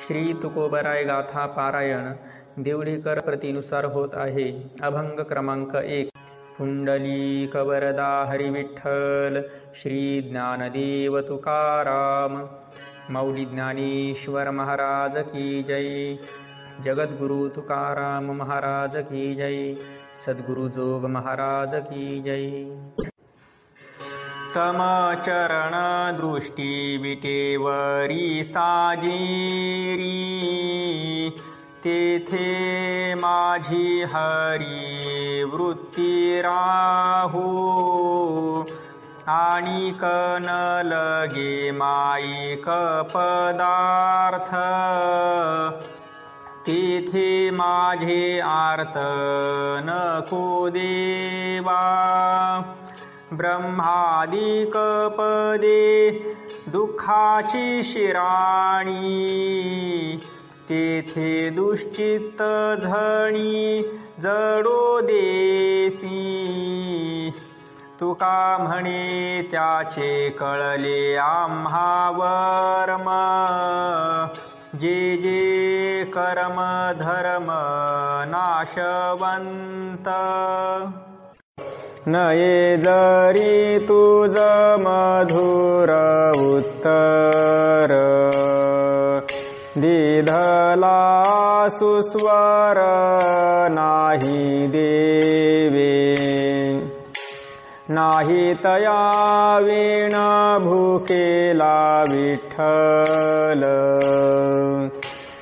श्री तुकोबराय गाथा पारायण देवडीकर प्रतिनुसार होत आहे. अभंग क्रमांक 1. पुंडलिक वरदा हरी विठ्ठल श्री ज्ञानदेव तुकाराम. माऊली ज्ञानेश्वर महाराज की जय. जगद्गुरु तुकाराम महाराज की जय. सद्गुरु जोग महाराज की जय. समचरण दृष्टी विटेवरी साजेरी, तेथे माझी हरी वृत्ती राहू. आणि कन लगे माईक पदार्थ, तेथे माझे आर्त नको देवा. ब्रह्मादिक पदे दुःखाची शिराणी, तेथे दुश्चित्त झणी जडो देसी. तुका म्हणे त्याचे कळले आम्हा वर्म, जे जे कर्म धर्म नाशवंत. नये जरी तुझ मधुर उत्तर, दिधला सुस्वर नाही देवे. नाही तया वीण भुकेला विठ्ठल,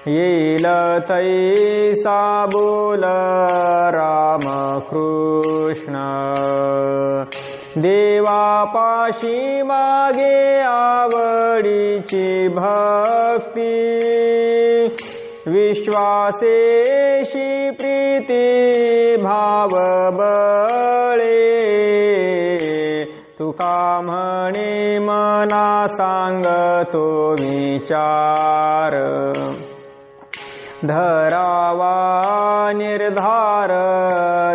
येईल तैसा बोल रामकृष्ण. देवापाशी मागे आवडीची भक्ती, विश्वासेशी प्रीती भाव बळे. तुका म्हणे मना सांगतो विचार, धरावा निर्धार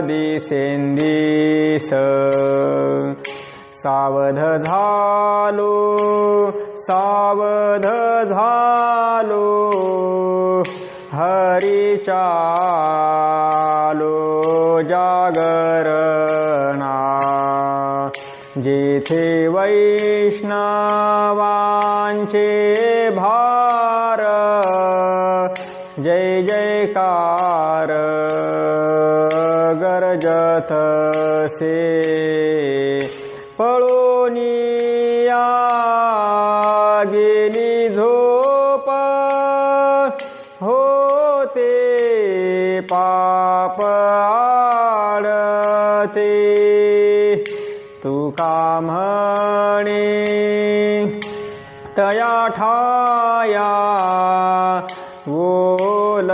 दिसेंदिस. सावध झालो सावध झालो, हरीचा आलो जागरणा. जेथे वैष्णवांचे भार, जय जयकार गरजत से. पळोनिया गेली झोप, होते पाप आडते. तुका म्हणे तया ठाया, ओल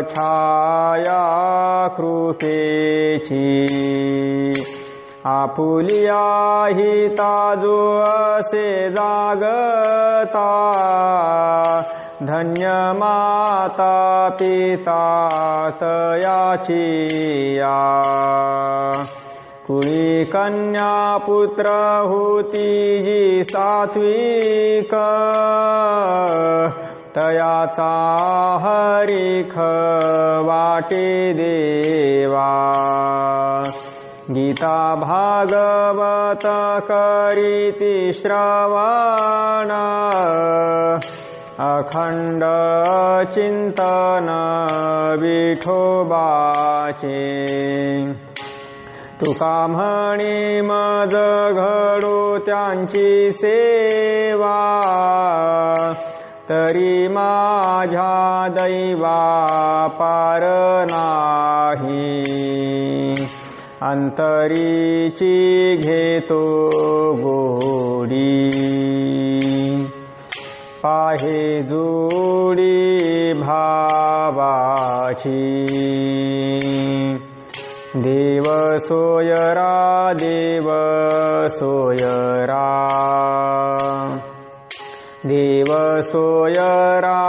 छाया कृपेची. आपुलिया हिता जो असे जागता, धन्य माता पिता तयाची या. कुणी कन्या पुत्र होती जी सात्विक, तयाचा हरिख वाटे देवा. गीता भागवत करीती श्रवण, अखंड चिंतन विठोबाचे. तुका म्हणे मज घडो त्यांची सेवा, तरी माझ्या दैवा पार नाही. अंतरीची घेतो गोडी, पाहे जोडी भावाची. देव सोयरा देव सोयरा, देव सोयरा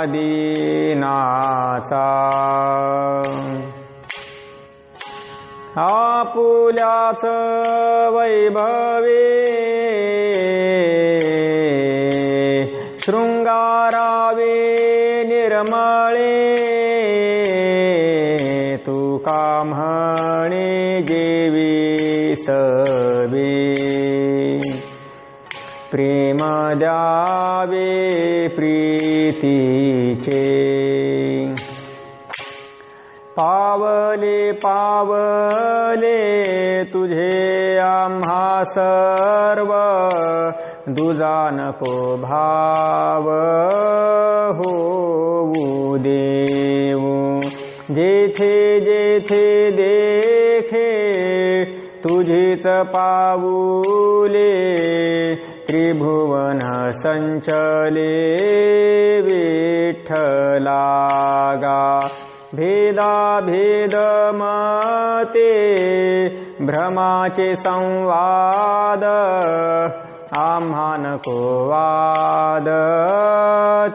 दीनाचा. आपुल्याच वैभवे शृंगारावे निर्मळे तुका म्हणे जेवी सवे प्रेम द्यावे प्रीतीचे पावले पावले तुझे आम्हा सर्व दुजा नको भाव होऊ देऊ जेथे जेथे देखे तुझीच पाऊले त्रिभुवन संचले विठ्ठला गा भेदा भेद मते भ्रमाचे संवाद आम्हा नको वाद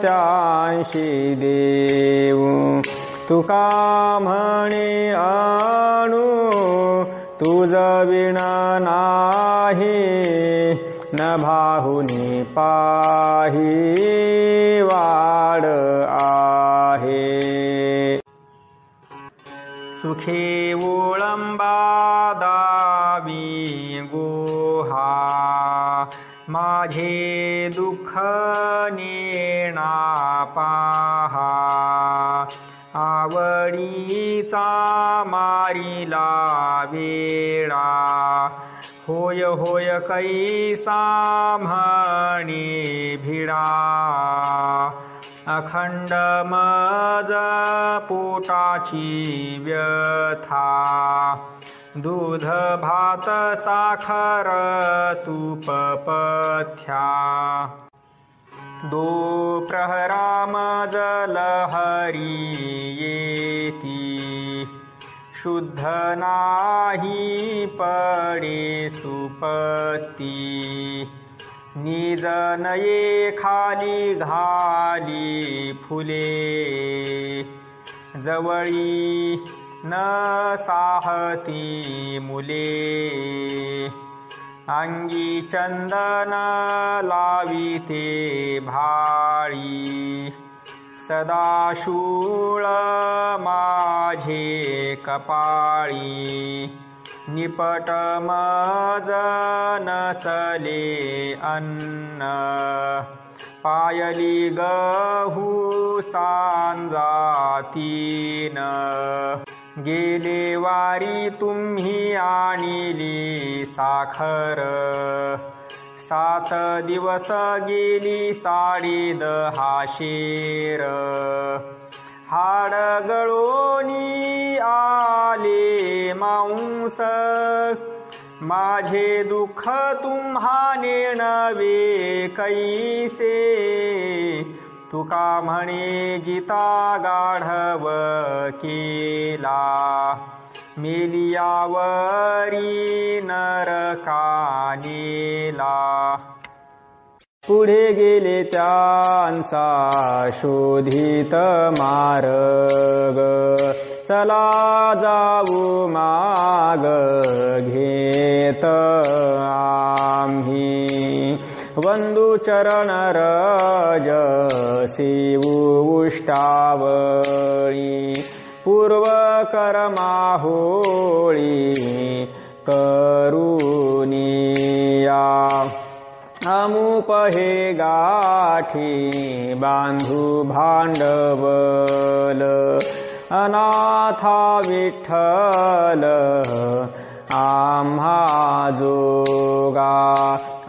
त्यांशी देऊ तुका म्हणे अणु तुझ विण नाही न भाहुनी पाही वाड आहे सुखे ओळंबा दावी गोहा माझे दुःख नेणा पाहा आवडीचा मारिला वेळा होय होय कैसा म्हणे भिडा अखंड मज पोटाची व्यथा दूध भात साखर तूप पथ्या दो प्रहराम जलहरी येती शुद्ध नाही पडे सुपती निजनये खाली घाली फुले जवळी न साहती मुले अंगी चंदन लाविते भाळी सदा शूळ माझे कपाळी निपट मज नचले अन्न पायली गहू सांजा तीन गेले वारी तुम्ही आणिली साखर 7 दिवस गेली 10.5 शेर हाड गळोनी आले मांस माझे दुःख तुम्हा नेणवे कैसे तुका म्हणे जिता गाढव केला मेलियावरी नरका नेला पुढे गेले त्यांचा शोधित मार्ग चला जाऊ माग घेत आम्ही वंदू चरण रज शिवू उष्टावळी पूर्व कर्मा होळी करुनिया अमुप हे गाठी बांधू भांडवल अनाथा विठ्ठल आम्हा जोगा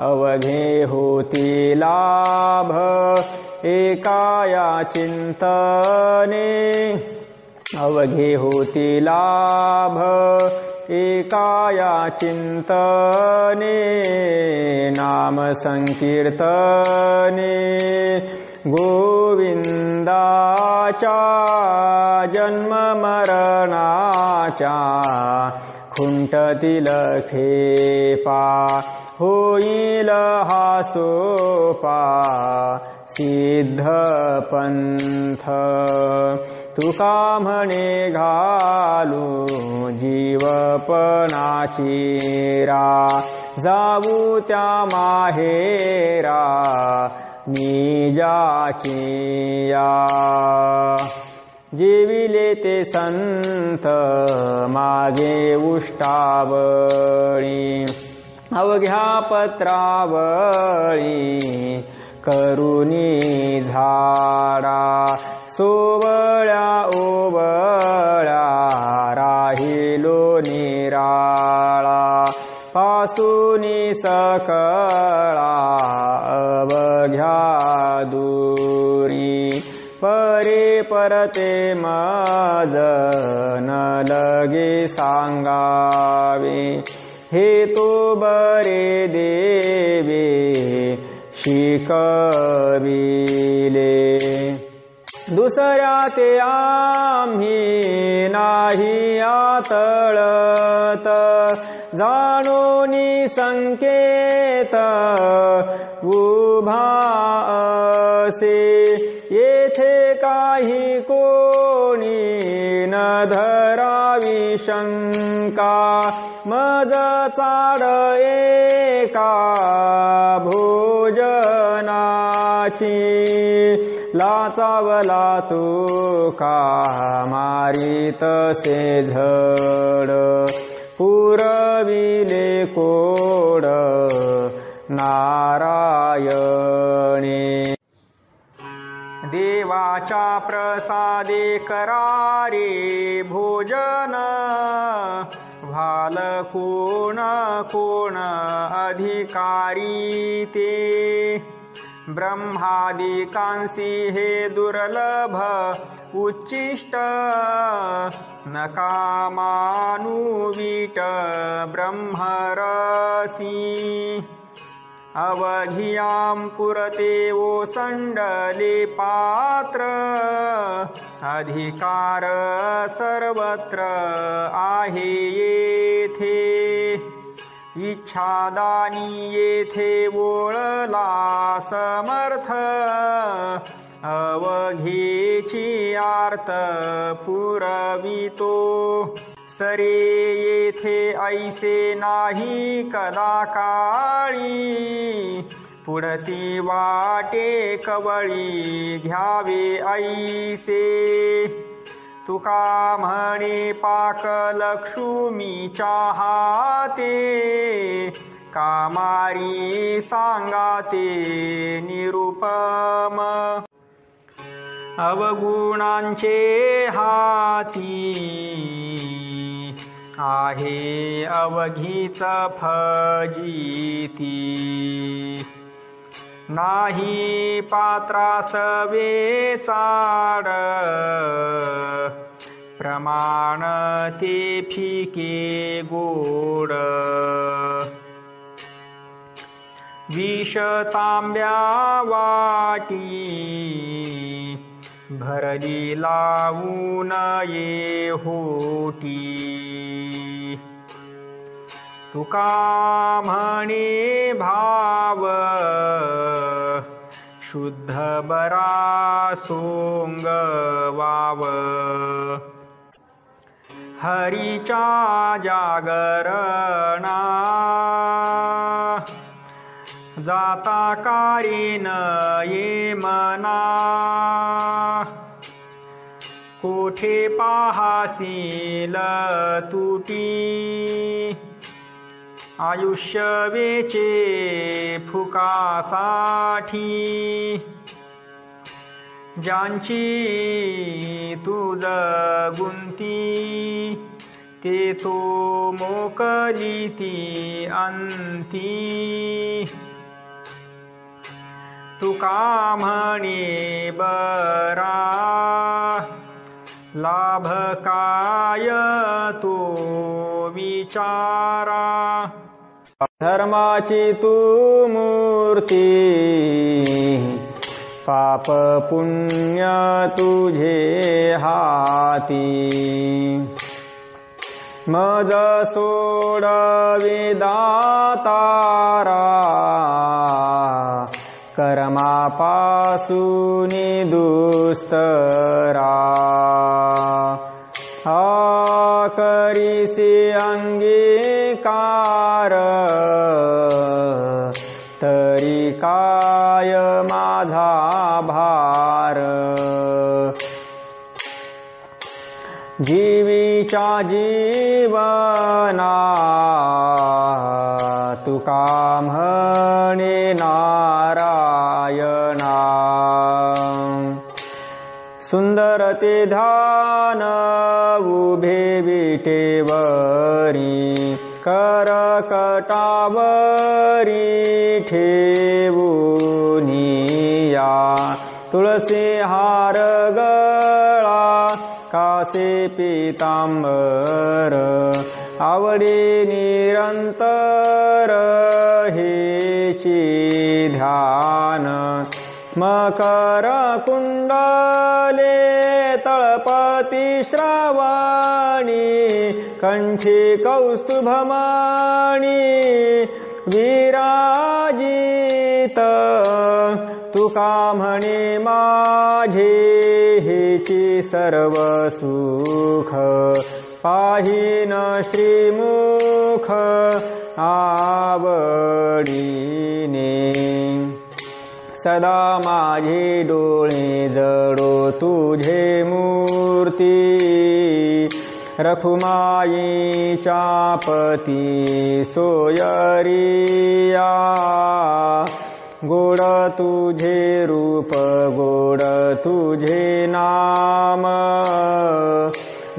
अवघे होती लाभ एकाया चिंतने अवघे होती लाभ एकाया चिंतने नाम संकीर्तने गोविंदाच्या जन्म मरणाच्या खुंटतील खेपा होईल हा सोपा सिद्ध पंथ तुका म्हणे घालू जीवपणाची रा जाऊ त्या माहेरा निजाचिया जेविले ते संत मागे उष्टावळी अवघ्या पत्रावळी करुणी झाडा सोवळ्या ओवळ्या राहिलो निराळा पासूनी सकळा अवघ्या दूरी परे परते मज न लगे सांगावे हे तो बरे देवे शिकविले दुसऱ्या ते आम्ही नाही आतळत जाणोनी संकेत उभा असे येथे काही कोणी न धरावी शंका मज चाड एका भोजनाची लाचावला तुका मारितसे झड पुरविले कोड नारायणे देवाच्या प्रसादे करारे भोजन भाल कोण कोण अधिकारी ते ब्रह्मादिकांसी हे दुर्लभ उच्चिष्ट नकामानुवीट ब्रह्मरसी अवघियां पुरते ओसंडले पात्र अधिकार सर्वत्र आहे येथे इच्छादानी येथे वोळला समर्थ अवघेची आर्त पुरवितो सरे येथे ऐसे नाही कदा काळी पुढती वाटे कवळी घ्यावे ऐसे तुका म्हणे पाक लक्ष्मीच्या हाते कामारी सांगाते निरुपम अवगुणांचे हाती आहे अवघीच फजिती नाही पात्रास वेचाड प्रमाण ते फिके गोड विष तांब्या वाटी भरली लावून ये होटी तुका म्हणे भाव शुद्ध बरा सोंग वाव हरीच्या जागरणा जाता कारीन ये मना कोठे पाहासील तुटी आयुष्य वेचे फुकासाठी ज्यांची तुझ गुंती ते तो मोकलीती अंती तुका म्हणे बरा लाभ काय तो विचारा धर्माची तू मूर्ती पाप पुण्य तुझे हाती मज सोडवे दातारा कर्मापासूनी दुस्तरा करीसी अंगीकार तरी काय मा जीवीच्या जीवना तुका म्हणे नारायणा सुंदर ते ध्यान उभे विटेवरी करकटावरी ठेवूनिया तुळसी हार गळा कासे पीतांबर आवडी निरंतर हेची ध्यान मकर कुंडले तळपती श्रावणी कंठी कौस्तुभमणी विराजित तुका म्हणे माझे हेची सर्व सुख पाहिन श्रीमुख आवडीने सदा माझे डोळे जडो तुझे मूर्ती रखुमाईच्या पती सोयरिया गोड तुझे रूप गोड तुझे नाम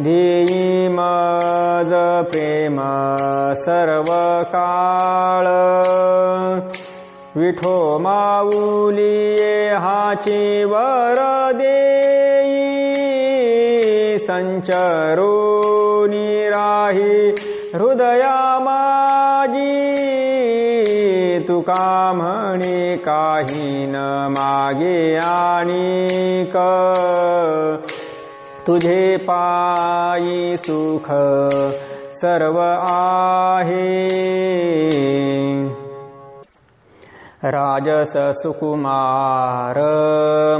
देई मज प्रेम सर्व काळ विठो माऊलिये हाची वर देई संचरोनी राही हृदया माझी तुका म्हणे काही न मागे आणिक तुझे पायी सुख सर्व आहे राजस सुकुमार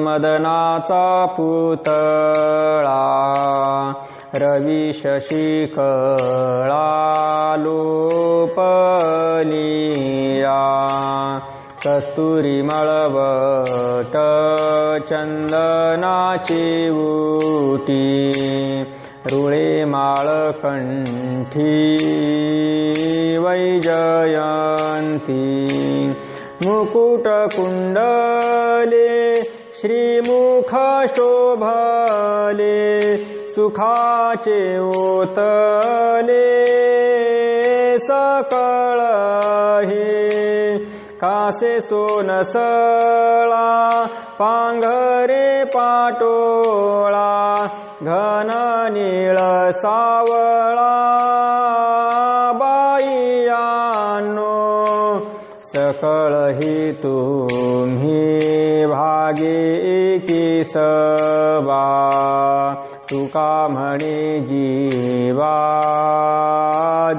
मदनाचा पुतळा रवी शशिकळा लोपलिया कस्तुरी मळवट चंदनाची उटी रुळे माळकंठी वैजयंती मुकुट कुंडले श्रीमुख शोभले सुखाचे ओतले सकळ हे कासे सोनसळा पांघरे पाटोळा घन नीळ सावळा बाईयानो सकळ हि तुम्ही भागे एकी सबा तुका म्हणे जीवा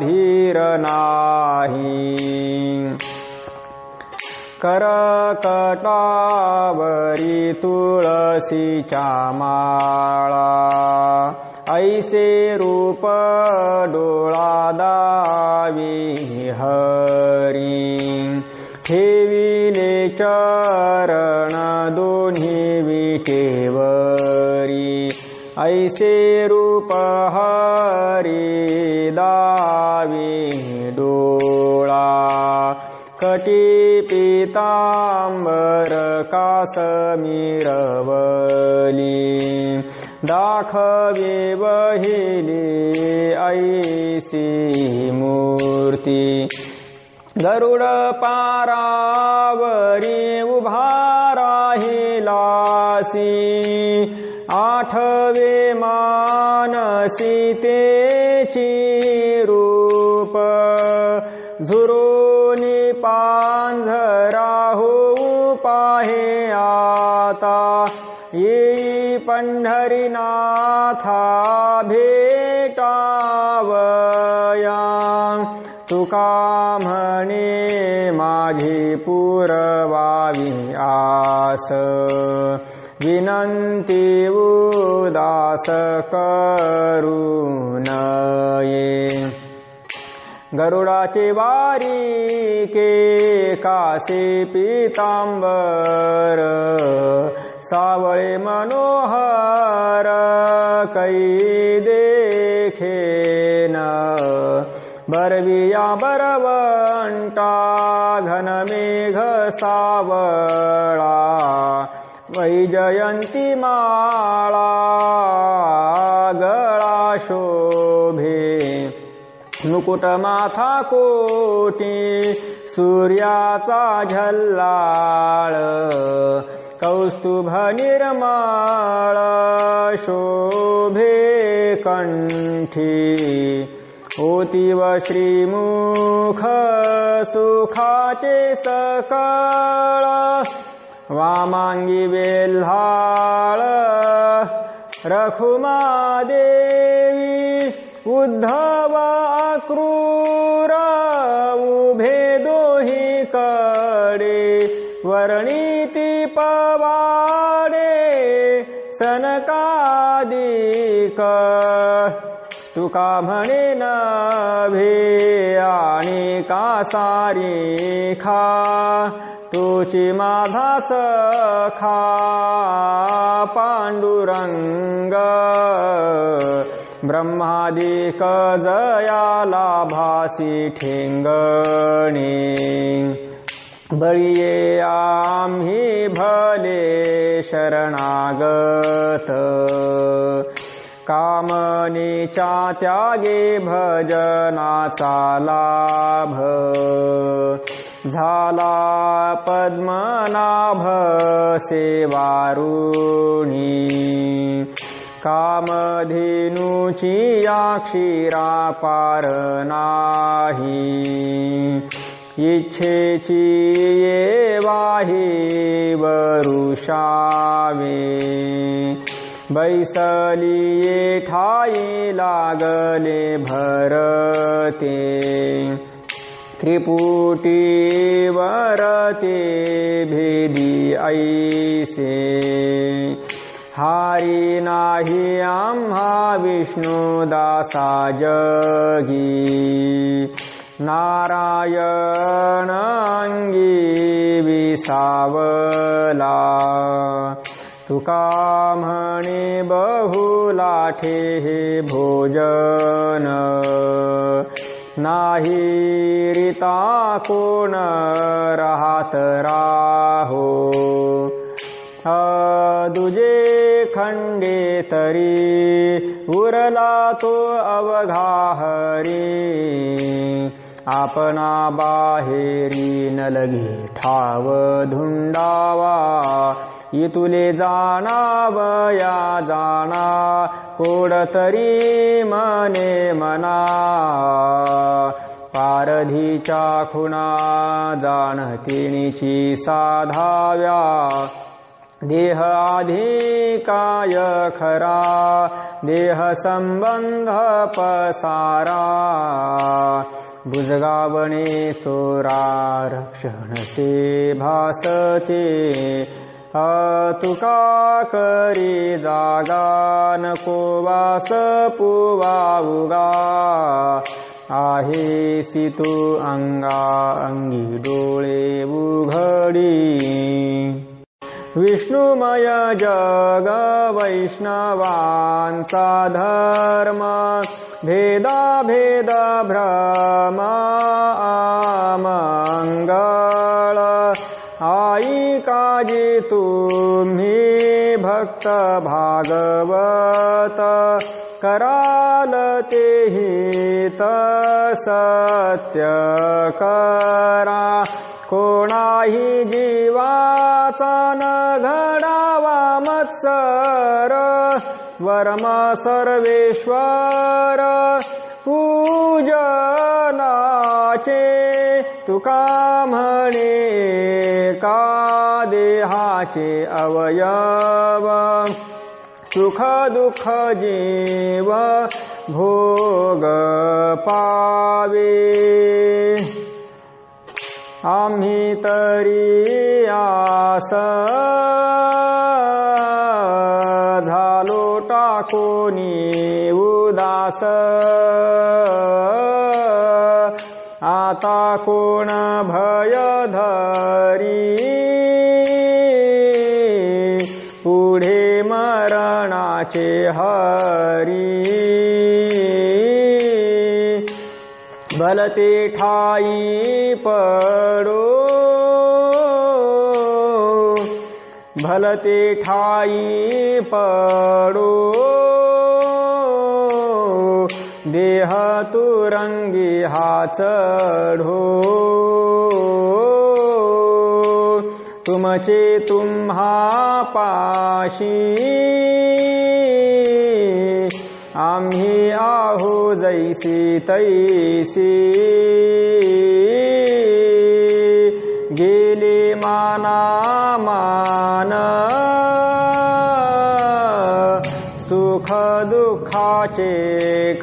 धीर नाही करकटावरी तुळशीच्या माळा ऐसे रूप डोळा दावी हरी ठेविले चरण दोन्ही विटेवरी ऐसे रूप हरी दावी डोळा कटी पीतांबर कासमिरवली दाखवे वहिली ऐसी मूर्ती गरुड पारावरी उभा राहिलासी आठवे मानसी तेची रूप झुरोनी पांझरा होऊ पाहे आता येई पंढरीनाथा भेटावया तुका म्हणे माझी पुरवावी आस विनंती उदास करू नये गरुडाचे वारिके कासे पीतांबर सावळे मनोहर कै देखेन बरविया बरवंटा घनमेघ सावळा वैजयंती माळा गळा शोभे मुकुट माथा कोटी सूर्याचा झल्लाळ कौस्तुभ निर्मळ शोभे कंठी ओतीव श्रीमुख सुखाचे सकळ वामांगी वेल्हाळ रखुमादेवी उद्धव अक्रूर उभे दोही कडे वर्णिती पवाडे सनकादिक तुका म्हणे नभे आणि कासारी खा तुची माझा सखा पांडुरंग ब्रह्मादिक जयाला भासी ठेंगणे बळीये आम्ही भले शरणागत कामनेच्या त्यागे भजनाचा लाभ झाला पद्मनाभ सेवारुणी कामधेनूची या क्षीरापार नाही इच्छेची ये वाही वरुषावे बैसलिये ठाई लागले भरते त्रिपुटी वरते भेदी ऐसे हारी नाही आम्हा विष्णुदासा जगी नारायण अंगी विसावला तुका म्हणे बहुलाठे हे भोजन नाही रीता कोण राहत राहो दुजे खंडे तरी उरला तो अवघा हरी आपणा बाहेरी न लगे ठाव धुंडावा इतुले जाणावया जाणा कोडतरी मने मना पारधीच्या खुणा जाणतेनीची साधाव्या देह आधी काय खरा देह संबंध पसारा बुजगावणे चोरा रक्षण से भासते तुका करी जागा नको वास पुवा उगा आहे सी तू अंगा अंगी डोळे उघडी विष्णुमय जग वैष्णवांचा धर्म भेदा भेद भ्रम अमंगळ आई काजी तुम्ही भक्त भागवत कराल तेहि सत्य करा कोणाही जीवाचा न घडावा मत्सर वर्म सर्वेश्वर पूजनाचे तुका म्हणे का देहाचे अवयव सुख दुःख जीव भोग पावे आम्ही तरी आस झालो टाकोनी उदास आता कोण भय धरी पुढे मरणाचे हरी भलते ठाई पडो भलते ठाई पडो देह तुरंगी हा चढो तुमचे तुम्हा पाशी आम्ही आहो जैसी तैसी गेले माना मान सुख दुःखाचे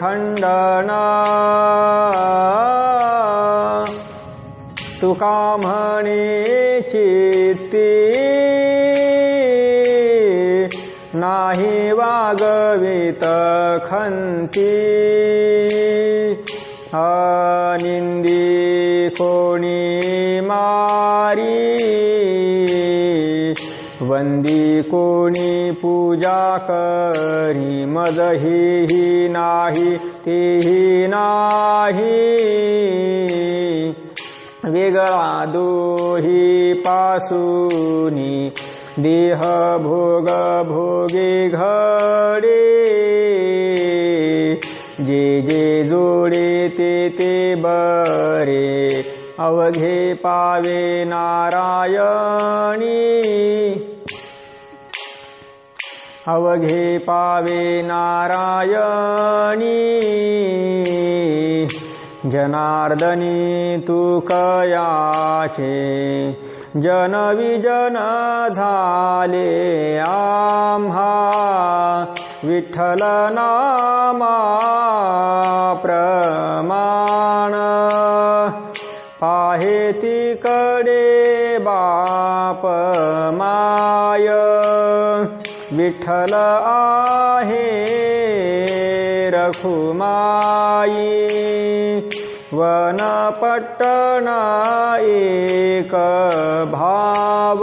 खंडन तुका म्हणे चित्ती नाही वागवित खंती अनिंदी कोणी मारी वंदी कोणी पूजा करी मज ही नाही तेही नाही वेगळा दोही पासूनी देह भोग भोगे घडे जे जे जोडे ते ते बरे अवघे पावे नारायणी अवघे पावे नारायणी जनार्दनी तू कयाचे जन विजन झाले आम्हा विठ्ठल नामा प्रमाण पाहे तिकडे बाप माय विठ्ठल आहे रखुमाई वन पट्टण एक भाव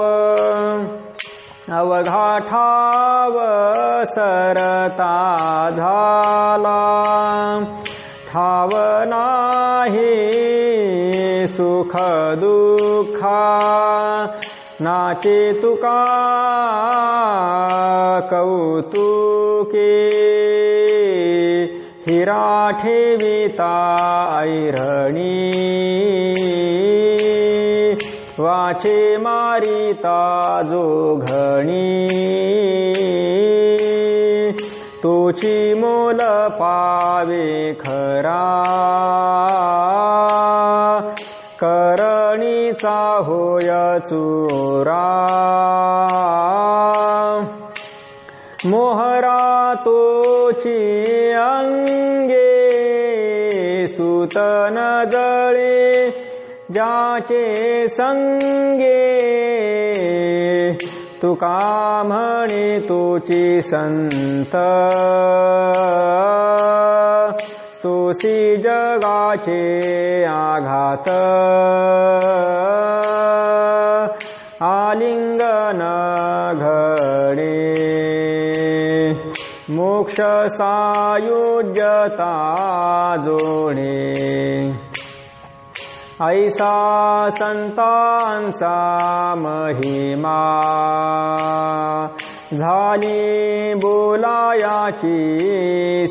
अवघा ठाव सरता झाला ठाव नाही सुख दुःखा नाचे तुका कौतुके हिरा ठेविता ऐरणी वाचे मारिता जोघणी तोची मोल पावे खरा करणीचा होय चोरा मोहरा तोची अंगे सुतन जळे ज्याचे संगे तुका म्हणे तोची संत सोसी जगाचे आघात आलिंगन घडे मोक्ष सायुज्यता जोडे ऐसा संतांचा महिमा झाली बोलायाची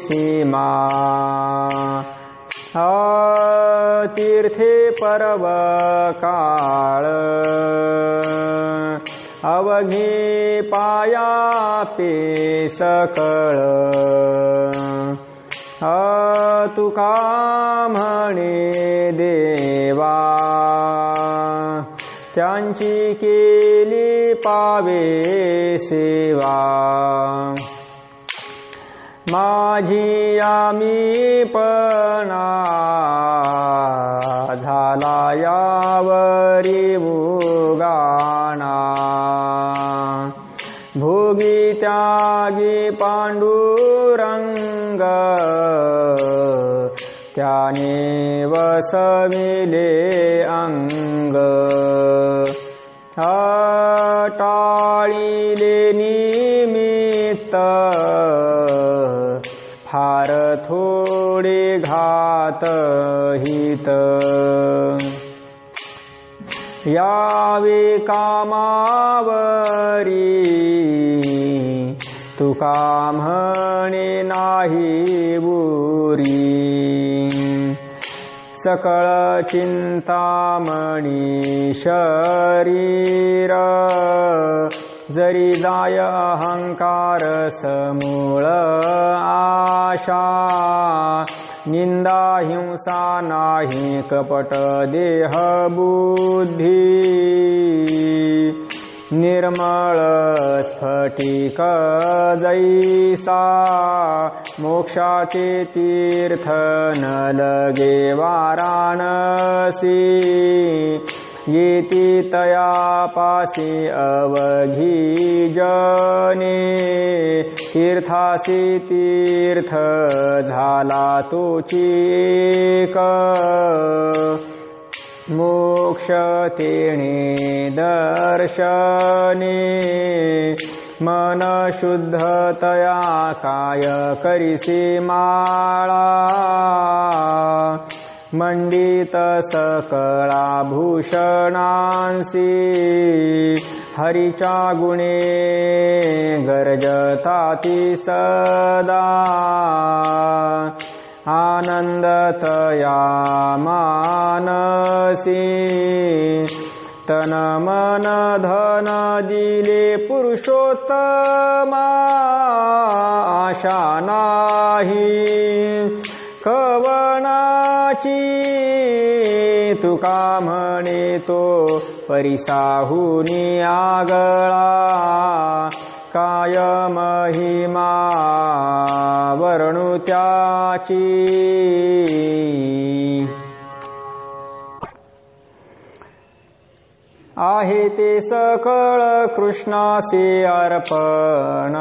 सीमा तीर्थे पर्व काळ अवघी पाया पे सकळ तुका म्हणे देवा त्यांची केली पावे सेवा माझी आम्ही पणा झाला यावरी उगाणा भोगी त्यागी पांडुरंग त्याने वसविले अंग टाळिले निमित्त फार थोडे घात हित यावे कामावरी तुका म्हणे नाही बुरी सकळ चिंतामणी शरीर जरी जाय अहंकार समूळ आशा निंदा हिंसा नाही कपट देह बुद्धी निर्मळ स्फटिक जैसा मोक्षाचे तीर्थ न लगे वाराणसी येती तयापासी अवघी जने तीर्थासी तीर्थ झाला तोची एक मोक्ष तेणे दर्शने मन शुद्धतया काय करिसी माळा मंडित सकळा भूषणांसी हरीच्या गुणे गरजताती सदा आनंदतया मानसी तन मन धन दिले पुरुषोत्तमा आशा नाही कवनाची तुका म्हणे तो परिसाहुनी आगळा काय महिमा वर्णु त्याची आहे ते सकळ कृष्णासी अर्पण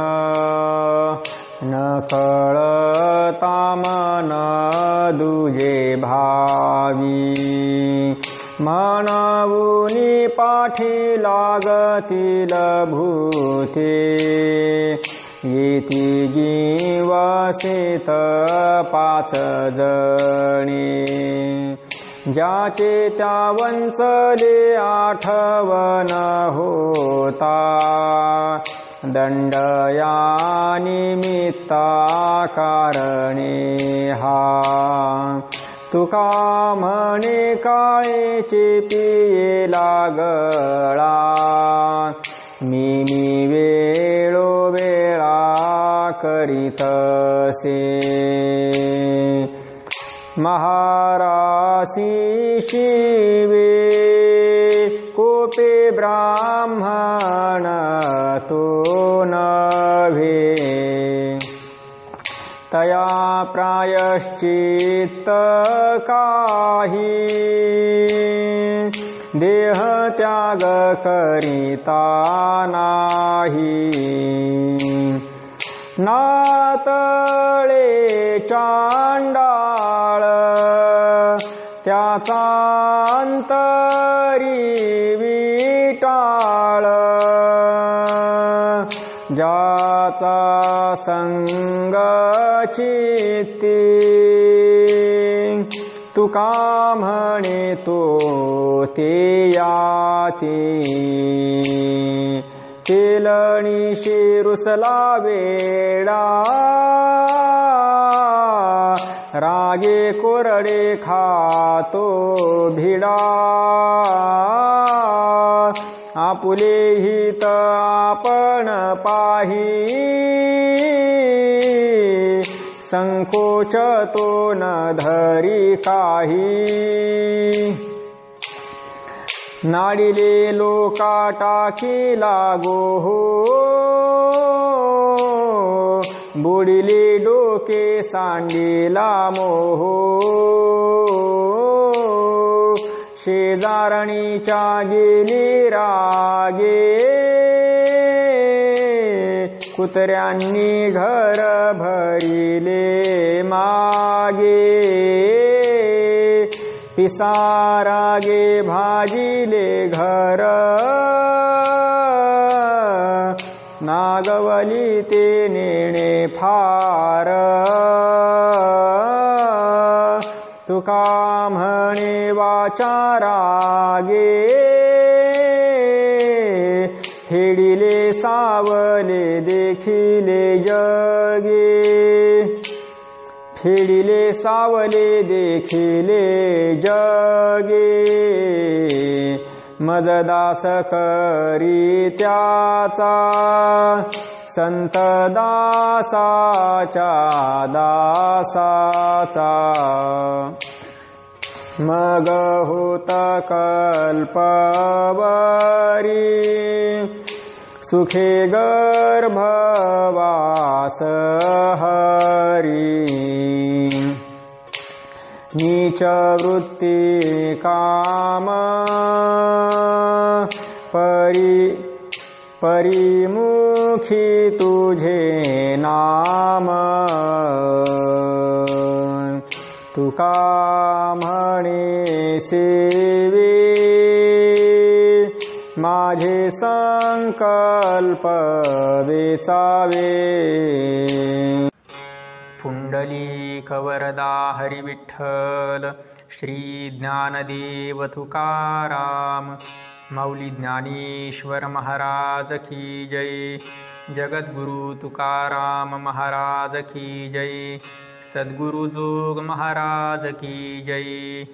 न कळता मन दुजे भावी म्हणूनी पाठी लागतील भूते येती जीवसेत पाच जणे ज्याचे त्या वंचले आठवण होता दंडया निमित्ता कारणे हा तुका म्हणे काळेचे पिये लागळा मी वेळोवेळा करीतसे महारासी शिवे कोपे ब्राह्मण तो नव्हे तया प्रायश्चित्त काही देह त्याग करिता नाही नातळे चांडाळ त्याचा अंतरी विटाळ ज्याचा संग चित्ती तुका म्हणे तो ते याती केलणी शिरुसला वेडा रागे कोरडे खातो भिडा आपुले हित आपण पाही संकोच तो न धरी काही नाडिले लोका टाकी लागो हो बुडिले डोके सांडीला मोह शेजारणीच्या गेली रागे कुत्र्यांनी घर भरिले मागे पिसारागे भाजिले घर नागवली ते नेणे फार तुका म्हणे वाचारागे फेडिले सावले देखिले जगे फेडिले सावले देखिले जगे मजदास करी त्याचा संत दासाच्या दासाचा मग होत कल्पवरी सुखे गर्भवास हरी नीच वृत्ती काम परिमुखी तुझे नाम तुका म्हणे सेवे माझे संकल्प वेचावे पुंडलिक वरदा हरी विठ्ठल श्री ज्ञानदेव तुकाराम माऊली ज्ञानेश्वर महाराज की जय जगद्गुरु तुकाराम महाराज की जय सद्गुरु जोग महाराज की जय।